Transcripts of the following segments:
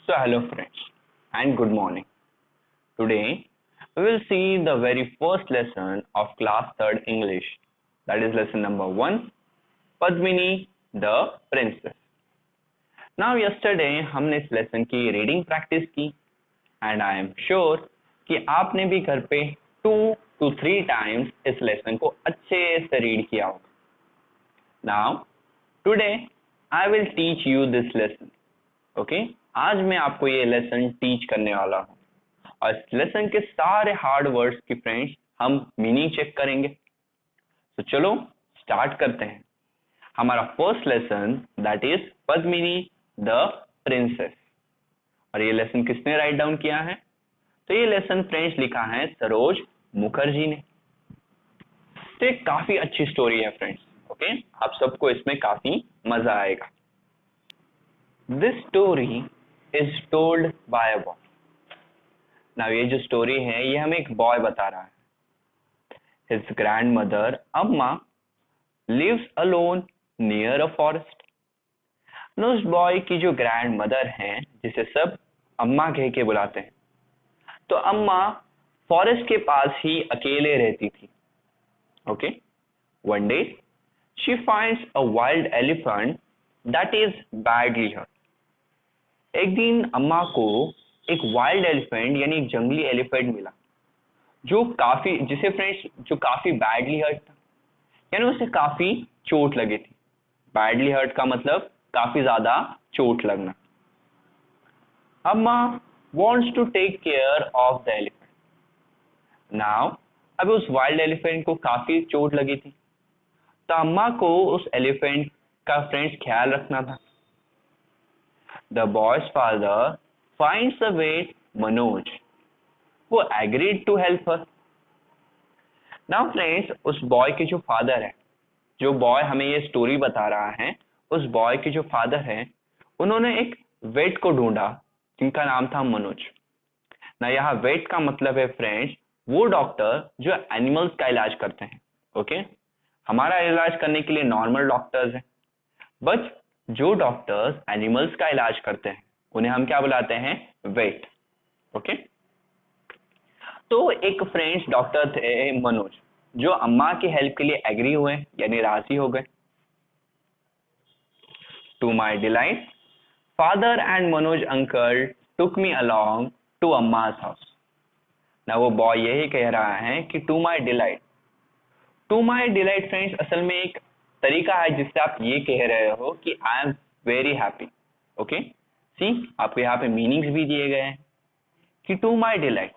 So hello friends and good morning. Today we will see the very first lesson of class 3rd English, that is lesson number 1, Padmini the Princess. Now yesterday हमने इस lesson की reading practice की and I am sure कि आपने भी घर पे 2 to 3 times इस लेसन को अच्छे से रीड किया होगा. Now today I will teach you this lesson. Okay, आज मैं आपको ये लेसन टीच करने वाला हूँ और इस लेसन के सारे हार्ड वर्ड्स की फ्रेंड्स हम मीनिंग चेक करेंगे. तो चलो स्टार्ट करते हैं. हमारा first lesson that is Padmini the princess. और ये लेसन किसने राइट डाउन किया है? तो ये लेसन फ्रेंड्स लिखा है सरोज मुखर्जी ने. तो एक काफी अच्छी स्टोरी है फ्रेंड्स. ओके, आप सबको इसमें काफी मजा आएगा. This story is told by a boy. Now ये जो स्टोरी है ये हमें एक बॉय बता रहा है. His grand mother Amma lives alone near a forest. उस बॉय की जो ग्रैंड मदर है जिसे सब अम्मा कह के बुलाते हैं, तो अम्मा फॉरेस्ट के पास ही अकेले रहती थी. Okay, one day she finds a wild elephant that is badly hurt. एक दिन अम्मा को एक वाइल्ड एलिफेंट यानी एक जंगली एलिफेंट मिला जिसे फ्रेंड्स जो काफी बैडली हर्ट था, यानी उसे काफी चोट लगी थी. बैडली हर्ट का मतलब काफी ज्यादा चोट लगना. Amma wants to take care of the elephant. Now अब उस वाइल्ड एलिफेंट को काफी चोट लगी थी, तो अम्मा को उस एलिफेंट का फ्रेंड्स ख्याल रखना था. The boy's father finds a way Manoj, who agreed to help her. Now friends, उस बॉय के जो फादर है, जो बॉय हमें ये स्टोरी बता रहा है, उस बॉय के जो फादर है उन्होंने एक वेट को ढूंढा जिनका नाम था मनोज. ना यहाँ वेट का मतलब है फ्रेंड्स वो डॉक्टर जो एनिमल्स का इलाज करते हैं. ओके, हमारा इलाज करने के लिए नॉर्मल डॉक्टर्स हैं, बट जो डॉक्टर्स एनिमल्स का इलाज करते हैं उन्हें हम क्या बुलाते हैं? वेट. ओके, तो एक फ्रेंड्स डॉक्टर थे मनोज जो अम्मा की हेल्प के लिए एग्री हुए यानी राजी हो गए. To my delight father and Manoj uncle took me along to Amma's house. ना वो बॉय यही कह रहा है कि टू माई डिलाइट फ्रेंड्स असल में एक तरीका है जिससे आप ये कह रहे हो कि I am very happy. Okay, see आपको यहाँ पे मीनिंग्स भी दिए गए हैं कि to my delight,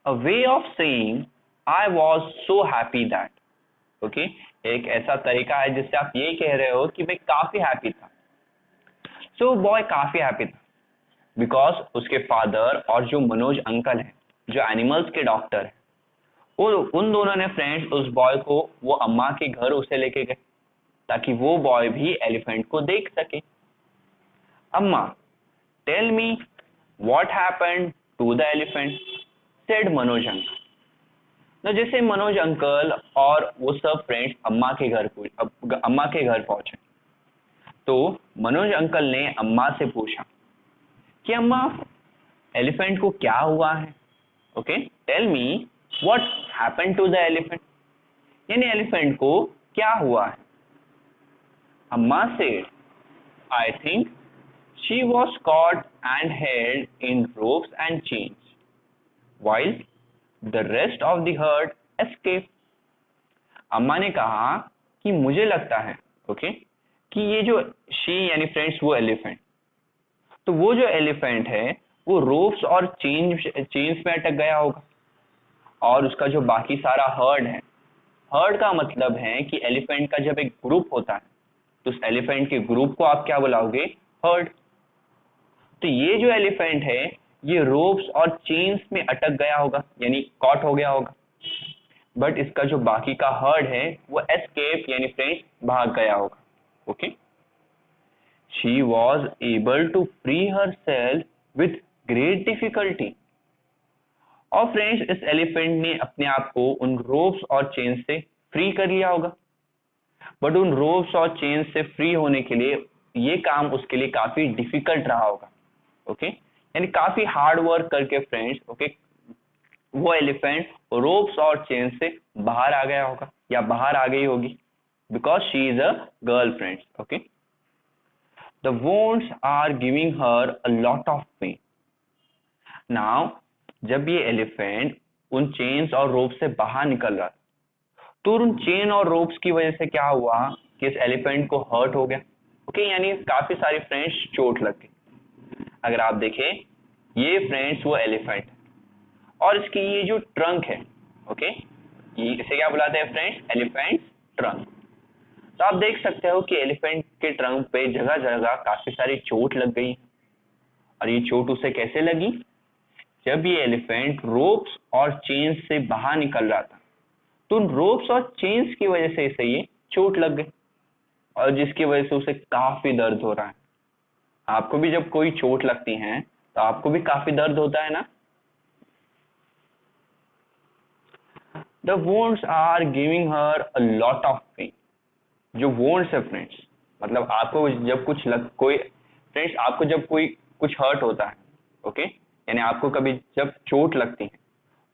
a way of saying I was so happy that. Okay, एक ऐसा तरीका है जिससे आप ये कह रहे हो कि मैं काफी हैप्पी था. सो बॉय काफी हैप्पी था बिकॉज उसके फादर और जो मनोज अंकल हैं जो एनिमल्स के डॉक्टर हैं, उन दोनों ने फ्रेंड्स उस बॉय को वो अम्मा के घर उसे लेके गए ताकि वो बॉय भी एलिफेंट को देख सके. Amma, tell me what happened to the elephant, said Manoj uncle. तो जैसे मनोज अंकल और वो सब फ्रेंड्स अम्मा के घर पहुंचे, तो मनोज अंकल ने अम्मा से पूछा कि अम्मा एलिफेंट को क्या हुआ है. Okay, tell me what happened to the elephant, यानी एलिफेंट को क्या हुआ है. अम्मा said, I think she was caught and held in ropes and chains, while the rest of the herd escaped. अम्मा ने कहा कि मुझे लगता है ओके कि ये जो शी यानी फ्रेंड्स वो एलिफेंट, तो वो जो एलिफेंट है वो रोप्स और चेन्स में अटक गया होगा और उसका जो बाकी सारा हर्ड है, हर्ड का मतलब है कि एलिफेंट का जब एक ग्रुप होता है तो उस एलिफेंट के ग्रुप को आप क्या बुलाओगे? हर्ड. तो ये जो एलिफेंट है ये रोप्स और चेन्स में अटक गया होगा यानी कॉट हो गया होगा, बट इसका जो बाकी का हर्ड है वो एस्केप यानी फ्रेंड्स भाग गया होगा. Okay, she was able to free herself with great difficulty. और फ्रेंड्स इस एलिफेंट ने अपने आप को उन रोप्स और चेन से फ्री कर लिया होगा, बट उन रोप्स और चेन से फ्री होने के लिए ये काम उसके लिए काफी डिफिकल्ट रहा होगा. ओके, यानी काफी हार्ड वर्क करके फ्रेंड्स, ओके, वो एलिफेंट रोप्स और चेन से बाहर आ गया होगा या बाहर आ गई होगी, because she is a girl friends. Okay, the ones are giving her a lot of pain. Now जब ये एलिफेंट उन चेन्स और रोप से बाहर निकल रहा तो उन चेन और रोप्स की वजह से क्या हुआ कि इस एलिफेंट को हर्ट हो गया। ओके, यानी काफी सारी फ्रेंड्स चोट लग गई। अगर आप देखें, ये फ्रेंड्स वो एलिफेंट और इसकी ये जो ट्रंक है, ओके, ये इसे क्या बुलाते हैं फ्रेंड्स, एलिफेंट ट्रंक। तो आप देख सकते हो कि एलिफेंट के ट्रंक पे जगह जगह काफी सारी चोट लग गई। और ये चोट उसे कैसे लगी, जब ये एलिफेंट रोप्स और चेन्स से बाहर निकल रहा था तो उन रोप्स और चेन्स की वजह से इसे ये चोट लग गई, और जिसकी वजह से उसे काफी दर्द हो रहा है। आपको भी जब कोई चोट लगती है तो आपको भी काफी दर्द होता है ना। The ones are giving her a lot of pain. जो वोन्स है फ्रेंड्स, मतलब आपको जब कोई फ्रेंड्स, आपको जब कोई कुछ हर्ट होता है, ओके, यानी आपको कभी जब चोट लगती है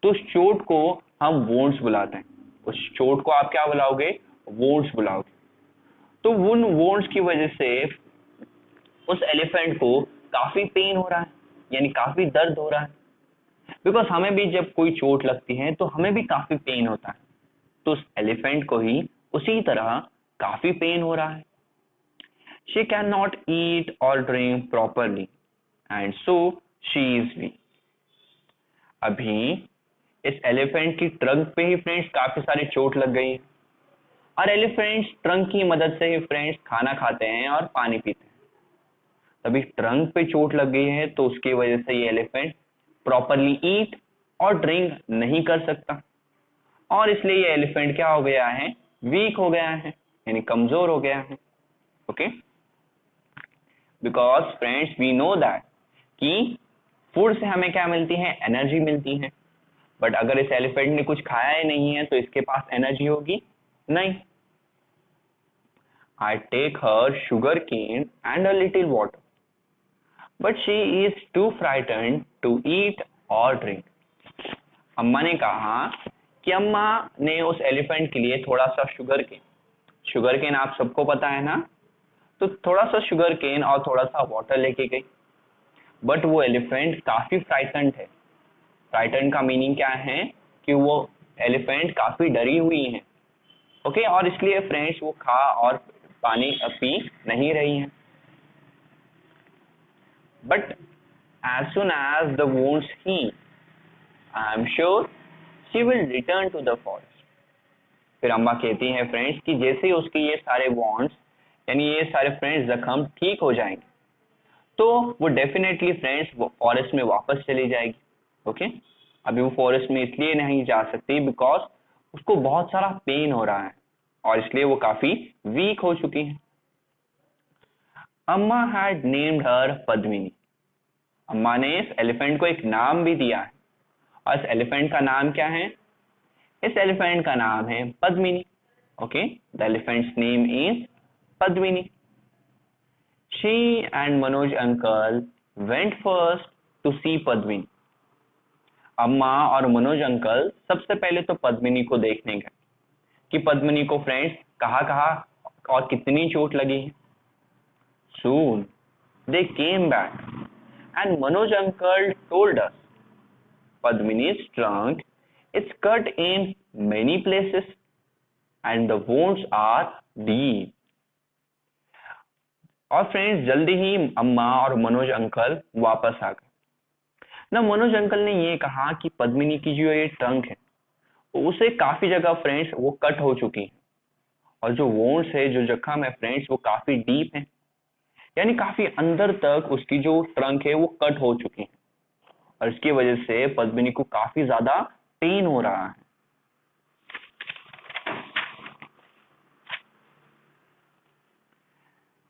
तो उस चोट को हम वोन्स बुलाते हैं। उस चोट को आप क्या बुलाओगे, वोन्स बुलाओगे। तो उन वोन्स की वजह से उस एलिफेंट को काफी पेन हो रहा है, यानी काफी दर्द हो रहा है। बिकॉज हमें भी जब कोई चोट लगती है तो हमें भी काफी पेन होता है, तो उस एलिफेंट को ही उसी तरह काफी पेन हो रहा है। शी कैन नॉट ईट और drink properly and so she is weak. अभी इस एलिफेंट की ट्रंक पे ही फ्रेंड्स काफी सारी चोट लग गई है, और एलिफेंट्स ट्रंक की मदद से ही फ्रेंड्स खाना खाते हैं और पानी पीते हैं। तभी ट्रंक पे चोट लग गई है तो उसकी वजह से ये एलिफेंट प्रॉपरली ईट और ड्रिंक नहीं कर सकता, और इसलिए ये एलिफेंट क्या हो गया है, वीक हो गया है, यानी कमजोर हो गया है। Okay, because friends we know that कि फूड से हमें क्या मिलती है, एनर्जी मिलती है। बट अगर इस एलिफेंट ने कुछ खाया ही नहीं है तो इसके पास एनर्जी होगी नहीं। I take her sugar cane and a little water, but she is too frightened to eat or drink. अम्मा ने कहा कि अम्मा ने उस एलिफेंट के लिए थोड़ा सा शुगर केन आप सबको पता है ना, तो थोड़ा सा शुगर केन और थोड़ा सा वाटर लेके गई। बट वो एलिफेंट काफी फ्राइटेंड है। फ्राइटेंड का मीनिंग क्या है कि वो एलिफेंट काफी डरी हुई है। ओके, और इसलिए फ्रेंड्स वो खा और पानी पी नहीं रही है। But as soon as the wounds heal, I am sure she will return to the forest. फिर अम्मा कहती हैं फ्रेंड्स कि जैसे ही उसकी ये सारे वॉन्ड्स, यानी ये सारे फ्रेंड्स जख्म ठीक हो जाएंगे तो वो डेफिनेटली फ्रेंड्स वो फॉरेस्ट में वापस चली जाएगी। ओके, अभी वो फॉरेस्ट में इसलिए नहीं जा सकती बिकॉज उसको बहुत सारा पेन हो रहा है, और इसलिए वो काफी वीक हो चुकी है। अम्मा हैड नेम्ड हर पद्मिनी। अम्मा ने इस एलिफेंट को एक नाम भी दिया है, और इस एलिफेंट का नाम क्या है, इस एलिफेंट का नाम है Padmini. Okay, the elephant's name is Padmini. She and Manoj uncle went first to see Padmini. Amma और मनोज अंकल सबसे पहले तो पद्मिनी को देखने गए कि पद्मिनी को फ्रेंड्स कहाँ कहाँ और कितनी चोट लगी है। Soon they came back and Manoj uncle told us Padmini's trunk is cut in many places and the wounds are deep. और फ्रेंड्स जल्दी ही अम्मा और मनोज अंकल वापस आ गए ना। मनोज अंकल ने ये कहा कि पद्मिनी की जो ये ट्रंक है उसे काफी जगह फ्रेंड्स वो कट हो चुकी है, और जो वोन्स है, जो जख्म है फ्रेंड्स, वो काफी डीप है, यानी काफी अंदर तक उसकी जो ट्रंक है वो कट हो चुकी है, और इसकी वजह से पद्मिनी को काफी ज्यादा पेन हो रहा है।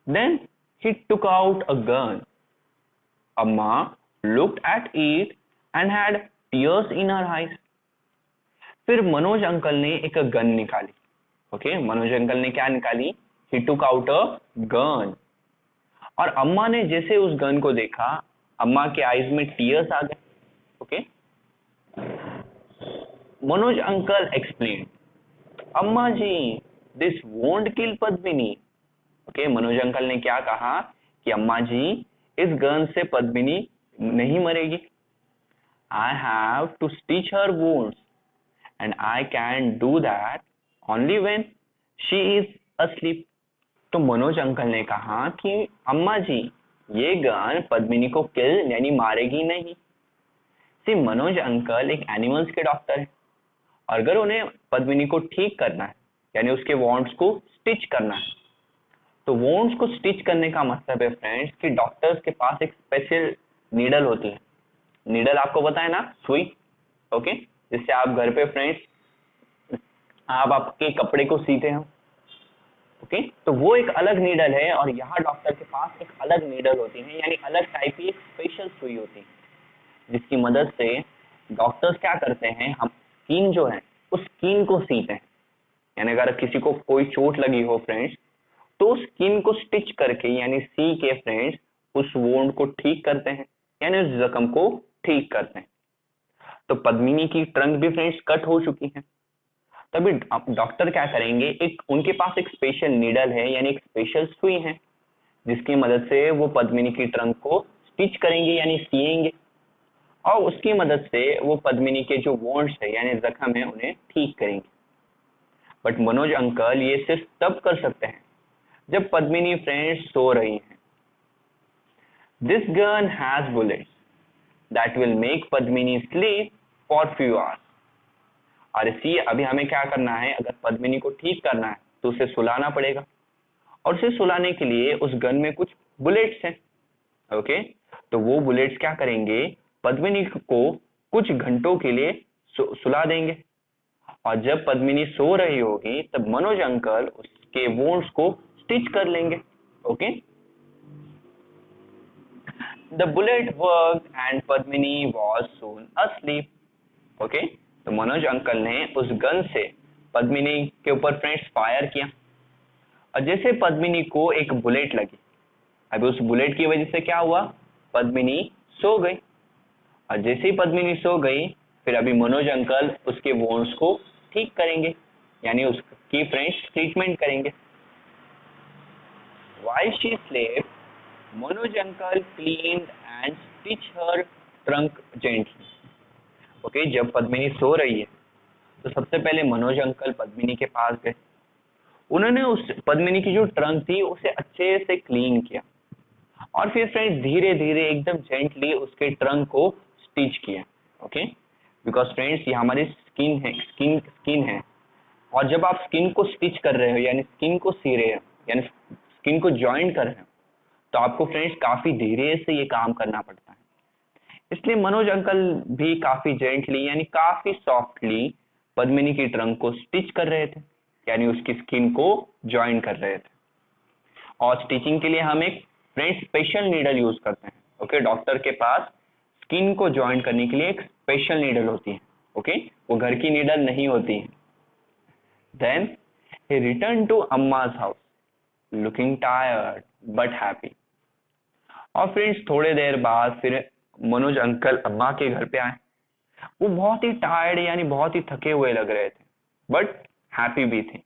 Then he took out a gun. Amma looked at it and had tears in her eyes. फिर मनोज अंकल ने एक गन निकाली। ओके, मनोज अंकल ने क्या निकाली, he took out a gun. और अम्मा ने जैसे उस गन को देखा अम्मा के आईज में टीयर्स आ गए. Okay, Manoj uncle explain, Amma ji this won't kill Padmini. Okay, Manoj uncle ने क्या कहा कि अम्मा जी इस गन से पद्मिनी नहीं मरेगी. I have to stitch her wounds and I can do that only when she is asleep. तो मनोज अंकल ने कहा कि अम्मा जी ये गन पद्मिनी को किल यानी मारेगी नहीं. सी, मनोज अंकल एक एनिमल्स के डॉक्टर हैं और अगर उन्हें पद्मिनी को ठीक करना है यानी उसके वॉन्ड्स को स्टिच करना है, तो वोन्ड्स को स्टिच करने का मतलब है फ्रेंड्स कि डॉक्टर्स के पास एक स्पेशल नीडल होती है. नीडल आपको पता है ना, सुई. ओके, जिससे आप घर पे फ्रेंड्स आप आपके कपड़े को सीते हो. ओके, तो वो एक अलग नीडल है और यहाँ डॉक्टर के पास एक अलग नीडल होती है यानी अलग टाइप की एक स्पेशल सुई होती है जिसकी मदद से डॉक्टर्स क्या करते हैं, हम स्किन जो है उस स्किन को सीते हैं. यानी अगर किसी को कोई चोट लगी हो फ्रेंड्स, तो स्किन को स्टिच करके यानी सी के फ्रेंड्स उस वोंड को ठीक करते हैं यानी उस जख्म को ठीक करते हैं. तो पद्मिनी की ट्रंक भी फ्रेंड्स कट हो चुकी है. तभी डॉक्टर क्या करेंगे, एक उनके पास एक स्पेशल नीडल है यानी एक स्पेशल सुई है जिसकी मदद से वो पद्मिनी की ट्रंक को स्टिच करेंगे यानी सिएंगे और उसकी मदद से वो पद्मिनी के जो वोंड्स है यानी जख्म है उन्हें ठीक करेंगे. बट मनोज अंकल ये सिर्फ तब कर सकते हैं जब पद्मिनी फ्रेंड्स सो रही हैं. This gun has bullets that will make Padmini sleep for few hours. और इसी अभी हमें क्या करना है, अगर पद्मिनी को ठीक करना है तो उसे सुलाना पड़ेगा और उसे सुलाने के लिए उस गन में कुछ बुलेट्स हैं. ओके, तो वो बुलेट्स क्या करेंगे, पद्मिनी को कुछ घंटों के लिए सुला देंगे और जब पद्मिनी सो रही होगी तब मनोज अंकल उसके वोन्ड्स को स्टिच कर लेंगे. Okay, the bullet worked and Padmini was soon asleep. Okay, तो मनोज अंकल ने उस गन से पद्मिनी के ऊपर फ्रेंड्स फायर किया और जैसे पद्मिनी को एक बुलेट लगी, अभी उस बुलेट की वजह से क्या हुआ, पद्मिनी सो गई और जैसे ही पद्मिनी सो गई फिर अभी मनोज अंकल उसके वोन्ड्स को ठीक करेंगे यानी उसकी फ्रेंड्स ट्रीटमेंट करेंगे. While she slept, Manoj uncle cleaned and stitched her trunk gently. Okay, जब पद्मिनी सो रही है तो सबसे पहले मनोज अंकल पद्मिनी के पास गए. उन्होंने उस पद्मिनी की जो ट्रंक थी उसे अच्छे से क्लीन किया और फिर फ्रेंड्स धीरे धीरे एकदम जेंटली उसके ट्रंक को स्टिच किया. ओके, बिकॉज फ्रेंड्स ये हमारी स्किन है और जब आप स्किन को स्टिच कर रहे हो यानी स्किन को सी रहे हो यानी स्किन को ज्वाइन कर रहे हो तो आपको फ्रेंड्स काफी धीरे से ये काम करना पड़ता है. इसलिए मनोज अंकल भी काफी जेंटली यानी काफी सॉफ्टली पद्मिनी की ट्रंक को स्टिच कर रहे थे यानी उसकी स्किन को ज्वाइन कर रहे थे. और स्टिचिंग के लिए हम एक फ्रेंड्स स्पेशल नीडल यूज करते हैं. ओके, डॉक्टर के पास स्किन को ज्वाइन करने के लिए एक स्पेशल नीडल होती है. ओके, वो घर की नीडल नहीं होती है. Then he returned to Amma's house looking tired but happy. और फ्रेंड्स थोड़े देर बाद फिर मनोज अंकल अम्मा के घर पे आए. वो बहुत ही टायर्ड यानी बहुत ही थके हुए लग रहे थे बट हैप्पी भी थे.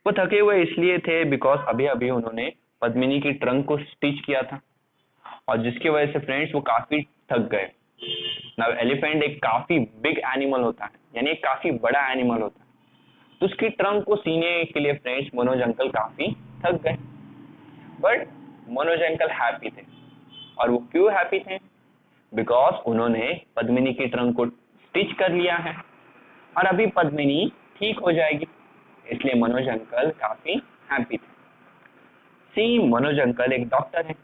वो थके हुए इसलिए थे बिकॉज अभी अभी उन्होंने पद्मिनी की ट्रंक को स्टिच किया था और जिसकी वजह से फ्रेंड्स वो काफी थक गए. नाउ एलिफेंट एक काफी बिग एनिमल होता है यानी एक काफी बड़ा एनिमल होता है, तो उसकी ट्रंक को सीने के लिए फ्रेंड्स मनोज अंकल काफी थक गए बट मनोज अंकल हैप्पी थे. और वो क्यों हैप्पी थे, बिकॉज उन्होंने पद्मिनी की ट्रंक को स्टिच कर लिया है और अभी पद्मिनी ठीक हो जाएगी, इसलिए मनोज अंकल काफी हैप्पी थे. सी, मनोज अंकल एक डॉक्टर है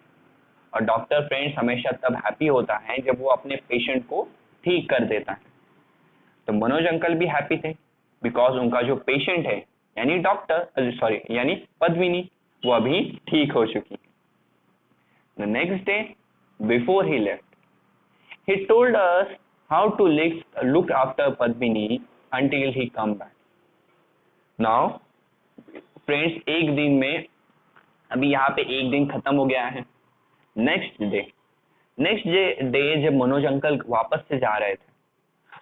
और डॉक्टर फ्रेंड्स हमेशा तब हैप्पी होता है जब वो अपने पेशेंट को ठीक कर देता है. तो मनोज अंकल भी हैप्पी थे बिकॉज उनका जो पेशेंट है यानी यानी पद्मिनी वो अभी ठीक हो चुकी है. The next day, before he left, he told us how to look after Padmini until he come back. Now, friends, एक दिन में अभी यहाँ पे एक दिन खत्म हो गया है. नेक्स्ट डे नेक्स्ट डे जब मनोज अंकल वापस से जा रहे थे,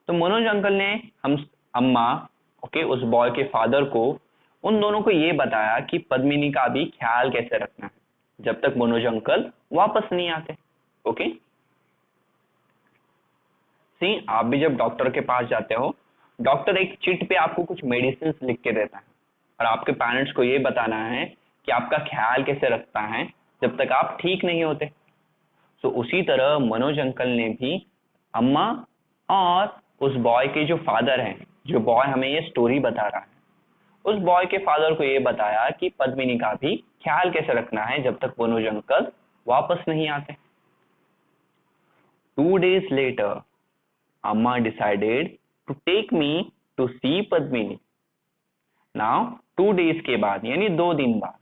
तो मनोज अंकल ने हम अम्मा ओके उस बॉय के फादर को उन दोनों को ये बताया कि पद्मिनी का भी ख्याल कैसे रखना है जब तक मनोज अंकल वापस नहीं आते। ओके सी, आप भी जब डॉक्टर के पास जाते हो, डॉक्टर एक चिट पे आपको कुछ मेडिसिन लिख के देता है और आपके पेरेंट्स को ये बताना है कि आपका ख्याल कैसे रखता है जब तक आप ठीक नहीं होते। तो उसी तरह मनोज अंकल ने भी अम्मा और उस बॉय के जो फादर हैं, जो बॉय हमें ये स्टोरी बता रहा है, उस बॉय के फादर को ये बताया कि पद्मिनी का भी ख्याल कैसे रखना है जब तक मनोज अंकल वापस नहीं आते। 2 days later, Amma decided to take me to see Padmini. Now 2 days के बाद यानी 2 दिन बाद,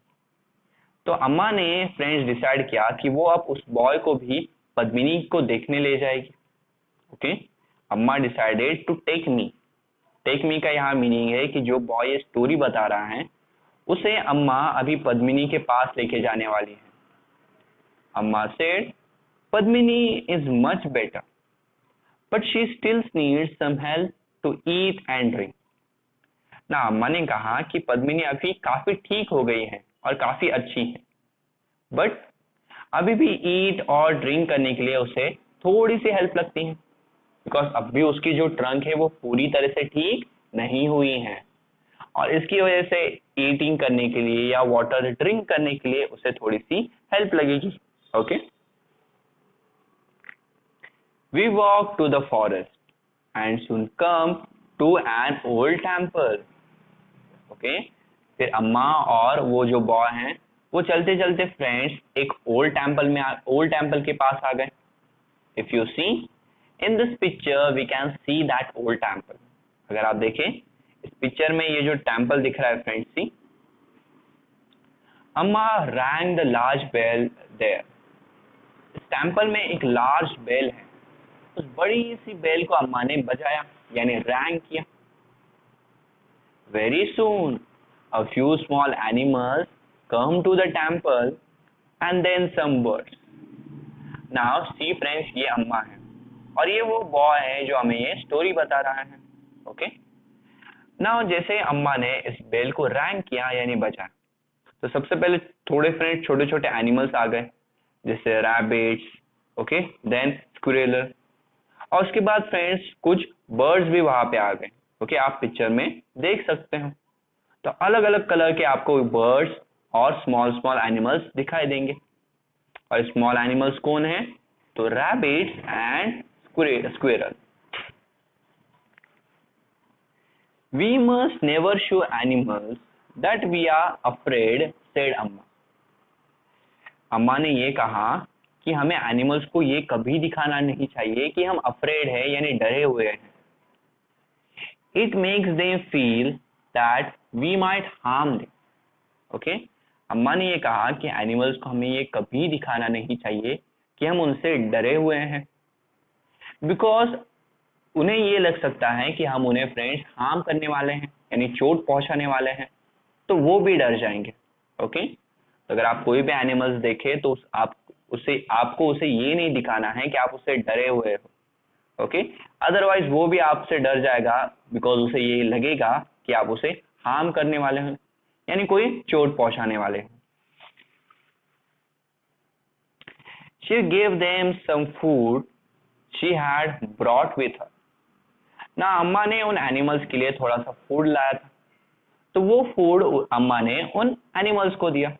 तो अम्मा ने फ्रेंड्स डिसाइड किया कि वो अब उस बॉय को भी पद्मिनी को देखने ले जाएगी। Okay, Amma decided to take me. Take me का यहाँ मीनिंग है कि जो बॉय ये स्टोरी बता रहा है उसे अम्मा अभी पद्मिनी के पास लेके जाने वाली है। Amma said Padmini is much better but she still needs some help to eat and drink. ना अम्मा ने कहा कि पद्मिनी अभी काफी ठीक हो गई है और काफी अच्छी है, बट अभी भी ईट और ड्रिंक करने के लिए उसे थोड़ी सी हेल्प लगती है, बिकॉज अब भी उसकी जो ट्रंक है वो पूरी तरह से ठीक नहीं हुई है और इसकी वजह से ईटिंग करने के लिए या वाटर ड्रिंक करने के लिए उसे थोड़ी सी हेल्प लगेगी। Okay, we walk to the forest and soon come to an old temple. Okay, फिर अम्मा और वो जो बॉय हैं वो चलते चलते फ्रेंड्स एक ओल्ड टेम्पल के पास आ गए। If you see in this picture we can see that old temple. अगर आप देखें इस पिक्चर में ये जो टेम्पल दिख रहा है friends, see Amma rang the large bell there. इस टेम्पल में एक लार्ज बेल है, उस बड़ी सी बेल को अम्मा ने बजाया यानी रैंग किया। Very soon a few small animals come to the temple and then some birds. Now see friends, ये अम्मा है और ये वो बॉय है जो हमें ये स्टोरी बता रहा है। ओके, नाउ जैसे अम्मा ने इस बेल को रैंक किया यानी बजाया, तो सबसे पहले थोड़े फ्रेंड्स छोटे छोटे एनिमल्स आ गए जैसे रैबिट्स, ओके, देन स्क्विरल, और उसके बाद फ्रेंड्स कुछ बर्ड्स भी वहां पे आ गए। ओके, आप पिक्चर में देख सकते हो, तो अलग अलग कलर के आपको बर्ड्स और स्मॉल स्मॉल एनिमल्स दिखाई देंगे। और स्मॉल एनिमल्स कौन है? तो rabbits and squirrel. We must never show animals that we are afraid, said Amma. Amma ने ये कहा कि हमें एनिमल्स को ये कभी दिखाना नहीं चाहिए कि हम अफ्रेड है यानी डरे हुए हैं। It makes them feel that we might harm them. Okay, Amma ने ये कहा कि एनिमल्स को हमें ये कभी दिखाना नहीं चाहिए कि हम उनसे डरे हुए हैं, बिकॉज उन्हें ये लग सकता है कि हम उन्हें फ्रेंड्स हार्म करने वाले हैं यानी चोट पहुंचाने वाले हैं, तो वो भी डर जाएंगे। ओके, तो अगर आप कोई भी एनिमल्स देखे तो आपको उसे ये नहीं दिखाना है कि आप उससे डरे हुए हो। ओके, अदरवाइज वो भी आपसे डर जाएगा बिकॉज उसे ये लगेगा कि आप उसे हार्म करने वाले हैं यानी कोई चोट पहुंचाने वाले हैं। She gave them some food she had brought with her. ना अम्मा ने उन एनिमल्स के लिए थोड़ा सा फूड लाया था, तो वो फूड अम्मा ने उन एनिमल्स को दिया।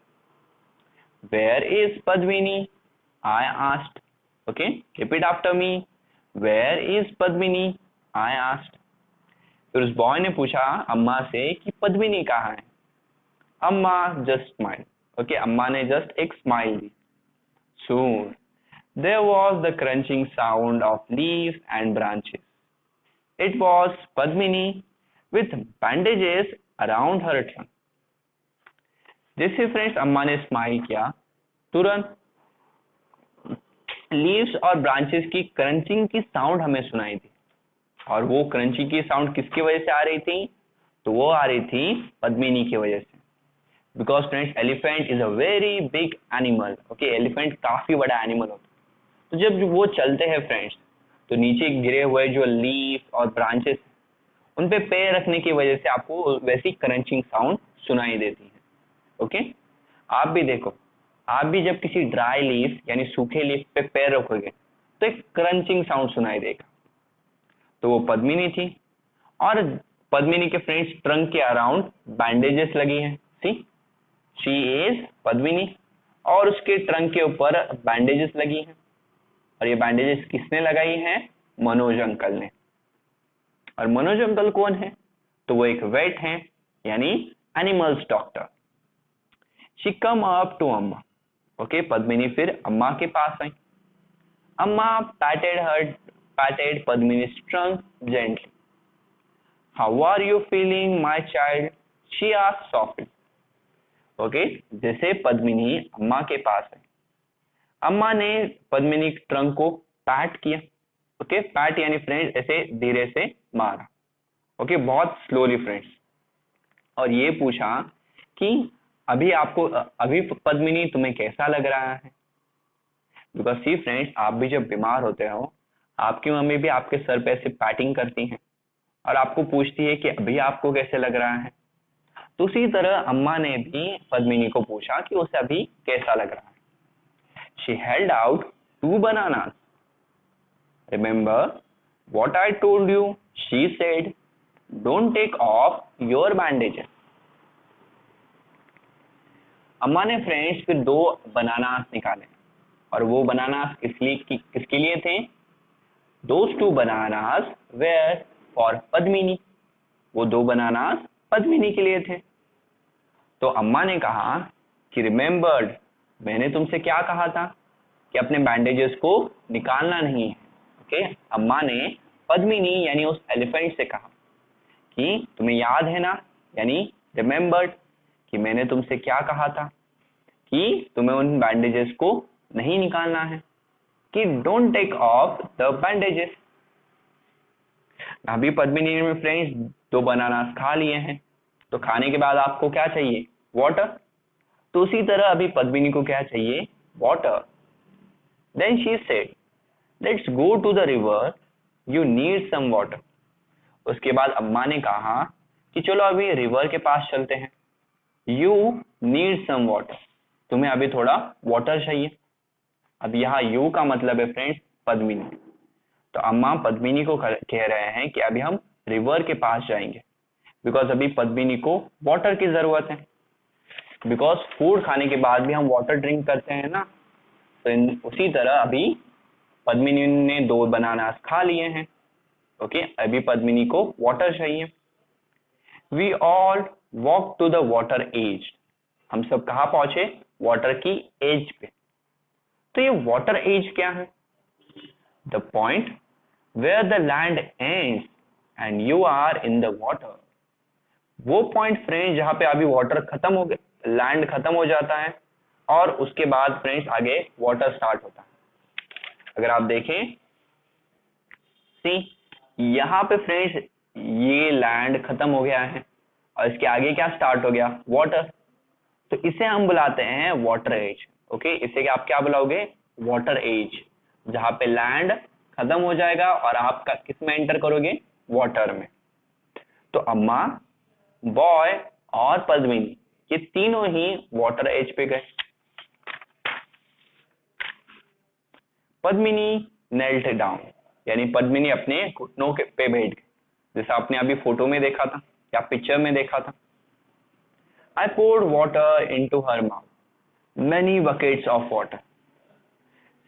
Where is Padmini? I asked. Okay, repeat after me. Where is Padmini? I asked. फिर उस बॉय ने पूछा अम्मा से कि पद्मिनी कहाँ है। अम्मा just smiled. Okay, अम्मा ने जस्ट एक smile the. Soon there was the crunching sound of leaves and branches. It was Padmini with bandages around her trunk. जैसे फ्रेंड्स अम्मा ने स्माइल किया, तुरंत लीव्स और ब्रांचेस की क्रंचिंग की साउंड हमें सुनाई दी। और वो क्रंचिंग की साउंड किसकी वजह से आ रही थी? तो वो आ रही थी पद्मिनी की वजह से। Because friends elephant is a very big animal. Okay, elephant काफी बड़ा एनिमल होता है, तो जब वो चलते हैं फ्रेंड्स, तो नीचे गिरे हुए जो लीफ और ब्रांचेस उन पे पैर रखने की वजह से आपको वैसी क्रंचिंग साउंड सुनाई देती है। ओके, आप भी देखो, आप भी जब किसी ड्राई लीफ यानी सूखे लीफ पे पैर रखोगे तो एक क्रंचिंग साउंड सुनाई देगा। तो वो पद्मिनी थी, और पद्मिनी के फ्रेंड्स ट्रंक के अराउंड बैंडेजेस लगी हैं। सी, शी इज पद्मिनी, और उसके ट्रंक के ऊपर बैंडेजेस लगी हैं। और ये बैंडेजेस किसने लगाई हैं? मनोज अंकल ने। और मनोज अंकल कौन है? तो वो एक वेट हैं, यानी animals doctor. She come up to Amma. Okay, Padmini फिर अम्मा के पास आई। Amma patted Padmini's trunk gently. How are you feeling, my child? She asked softly. Okay, जैसे पद्मिनी अम्मा के पास है, अम्मा ने पद्मिनी ट्रंक को पैट किया। ओके, पैट यानी फ्रेंड्स ऐसे धीरे से मारा। ओके, बहुत स्लोली फ्रेंड्स, और ये पूछा कि अभी पद्मिनी तुम्हें कैसा लग रहा है? बिकॉज सी फ्रेंड्स, आप भी जब बीमार होते हो, आपकी मम्मी भी आपके सर पे ऐसे पैटिंग करती हैं और आपको पूछती है कि अभी आपको कैसे लग रहा है। तो उसी तरह अम्मा ने भी पद्मिनी को पूछा कि उसे अभी कैसा लग रहा है। She held out 2 bananas. Remember what I told you? She said, don't take off your bandages. अम्मा ने फ्रेंड्स फिर 2 बनानास निकाले, और वो बनानास किसके लिए थे? Those 2 bananas were for Padmini. वो 2 बनानास पद्मिनी के लिए थे। तो अम्मा ने कहा कि रिमेम्बर्ड, मैंने तुमसे क्या कहा था कि अपने बैंडेजेस को निकालना नहीं है। ओके, अम्मा ने पद्मिनी यानी उस एलिफेंट से कहा कि तुम्हें याद है ना, यानी रिमेम्बर्ड, कि मैंने तुमसे क्या कहा था कि तुम्हें उन बैंडेजेस को नहीं निकालना है, कि don't take off the bandages. अभी पद्मिनी ने फ्रेंड्स 2 बनानास खा लिए हैं, तो खाने के बाद आपको क्या चाहिए? वाटर। तो उसी तरह अभी पद्मिनी को क्या चाहिए? Water. Then she said, let's go to the river, you need some water. उसके बाद अम्मा ने कहा कि चलो अभी रिवर के पास चलते हैं। यू नीड सम वाटर, तुम्हें अभी थोड़ा वाटर चाहिए। अब यहाँ यू का मतलब है फ्रेंड्स पद्मिनी। तो अम्मा पद्मिनी को कह रहे हैं कि अभी हम रिवर के पास जाएंगे, बिकॉज अभी पद्मिनी को वाटर की जरूरत है। बिकॉज फूड खाने के बाद भी हम वाटर ड्रिंक करते हैं ना, तो उसी तरह अभी पद्मिनी ने 2 बनानास खा लिए हैं। ओके, अभी पद्मिनी को वाटर चाहिए। We all walk to the water edge. हम सब कहाँ पहुंचे? वाटर की एज पे। तो ये वाटर एज क्या है? The point where the land ends and you are in the water. वो पॉइंट फ्रेंड्स जहां पे अभी वाटर खत्म हो गया, लैंड खत्म हो जाता है, और उसके बाद फ्रेंड्स आगे वाटर स्टार्ट होता है। अगर आप देखें, सी, यहाँ पे फ्रेंड्स ये लैंड खत्म हो गया है, और इसके आगे क्या स्टार्ट हो गया? वाटर। तो इसे हम बुलाते हैं वाटर एज। ओके, इसे आप क्या बुलाओगे? वाटर एज, जहां पे लैंड खत्म हो जाएगा और आप किस में एंटर करोगे? वाटर में। तो अम्मा, बॉय और पद्मिनी ये तीनों ही वाटर एज पे गए। पद्मिनी नेल्ट डाउन, यानी पद्मिनी अपने घुटनों पे बैठ गई, जैसा आपने अभी फोटो में देखा था या पिक्चर में देखा था। I poured water into her mouth, many buckets of water.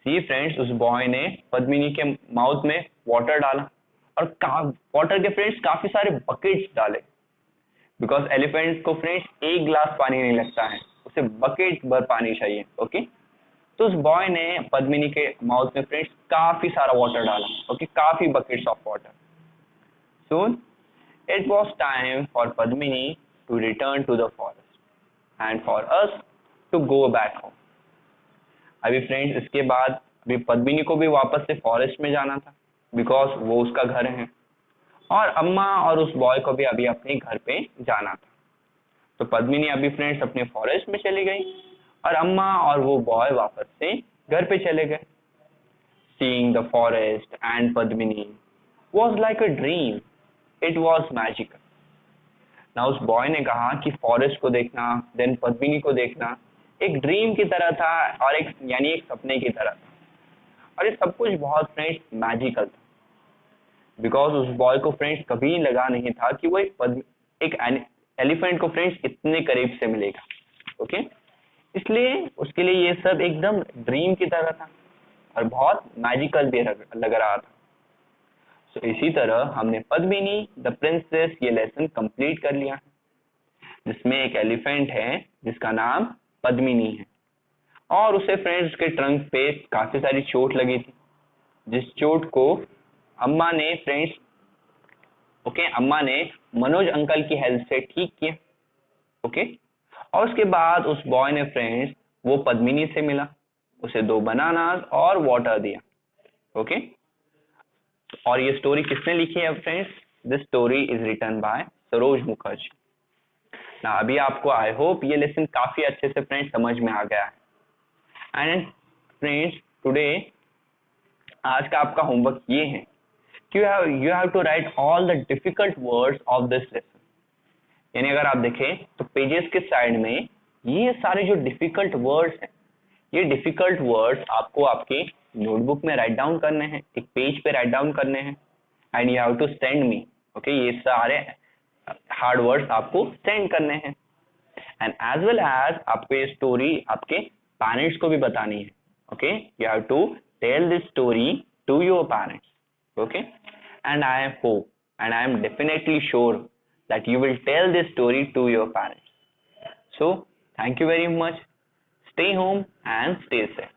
See friends, उस बॉय ने पद्मिनी के माउथ में वाटर डाला, और वाटर के फ्रेंड्स काफी सारे बकेट्स डाले, बिकॉज एलिफेंट्स को फ्रेंड्स 1 गिलास पानी नहीं लगता है, उसे बकेट भर पानी चाहिए। ओके, तो उस बॉय ने पद्मिनी के माउथ में फ्रेंड्स काफी सारा वाटर डाला। ओके, काफी buckets of water. Soon it was time for Padmini to return to the forest and for us to go back home. अभी फ्रेंड्स इसके बाद अभी पद्मिनी को भी वापस से फॉरेस्ट में जाना था, बिकॉज वो उसका घर है, और अम्मा और उस बॉय को भी अभी अपने घर पे जाना था। तो पद्मिनी अभी फ्रेंड्स अपने फॉरेस्ट में चली गई, और अम्मा और वो बॉय वापस से घर पे चले गए। Seeing the forest and Padmini was like a dream. It was magical. ना उस बॉय ने कहा कि फॉरेस्ट को देखना, देन पद्मिनी को देखना एक ड्रीम की तरह था, और एक यानी एक सपने की तरह था, और ये सब कुछ बहुत फ्रेंड्स मैजिकल था। बिकॉज उस बॉय को फ्रेंड्स कभी लगा नहीं था कि वो एक एलिफेंट को फ्रेंड्स इतने करीब से मिलेगा। ओके, इसलिए उसके लिए ये सब एकदम ड्रीम की तरह था और बहुत मैजिकल भी लग रहा था। तो इसी तरह हमने पद्मिनी द प्रिंसेस ये लेसन कंप्लीट कर लिया, जिसमें एक एलिफेंट है जिसका नाम पद्मिनी है, और उसे फ्रेंड्स उसके ट्रंक पे काफी सारी चोट लगी थी, जिस चोट को अम्मा ने फ्रेंड्स अम्मा ने मनोज अंकल की हेल्प से ठीक किया। ओके, और उसके बाद उस बॉय ने फ्रेंड्स वो पद्मिनी से मिला, उसे 2 बनानास और वाटर दिया। ओके, और ये स्टोरी किसने लिखी है friends? This story is written by Saroj Mukherjee. ना अभी आपको आई होप ये लेसन काफी अच्छे से फ्रेंड्स समझ में आ गया है। एंड फ्रेंड्स टुडे आज का आपका होमवर्क ये है कि you have to write all the difficult words of this lesson. यानी अगर आप देखें तो पेजेस के साइड में ये सारे जो डिफिकल्ट वर्ड्स हैं, ये डिफिकल्ट वर्ड्स आपको आपके नोटबुक में राइट डाउन करने हैं, एक पेज पे राइट डाउन करने हैं, and you have to send me. Okay, ये सारे हार्ड वर्ड्स आपको सेंड करने हैं, एंड एज वेल एज आपको ये स्टोरी आपके पेरेंट्स को भी बतानी है। Okay, you have to tell this story to your parents. Okay, and I hope and I am definitely sure that you will tell this story to your parents. So thank you very much. Stay home and stay safe.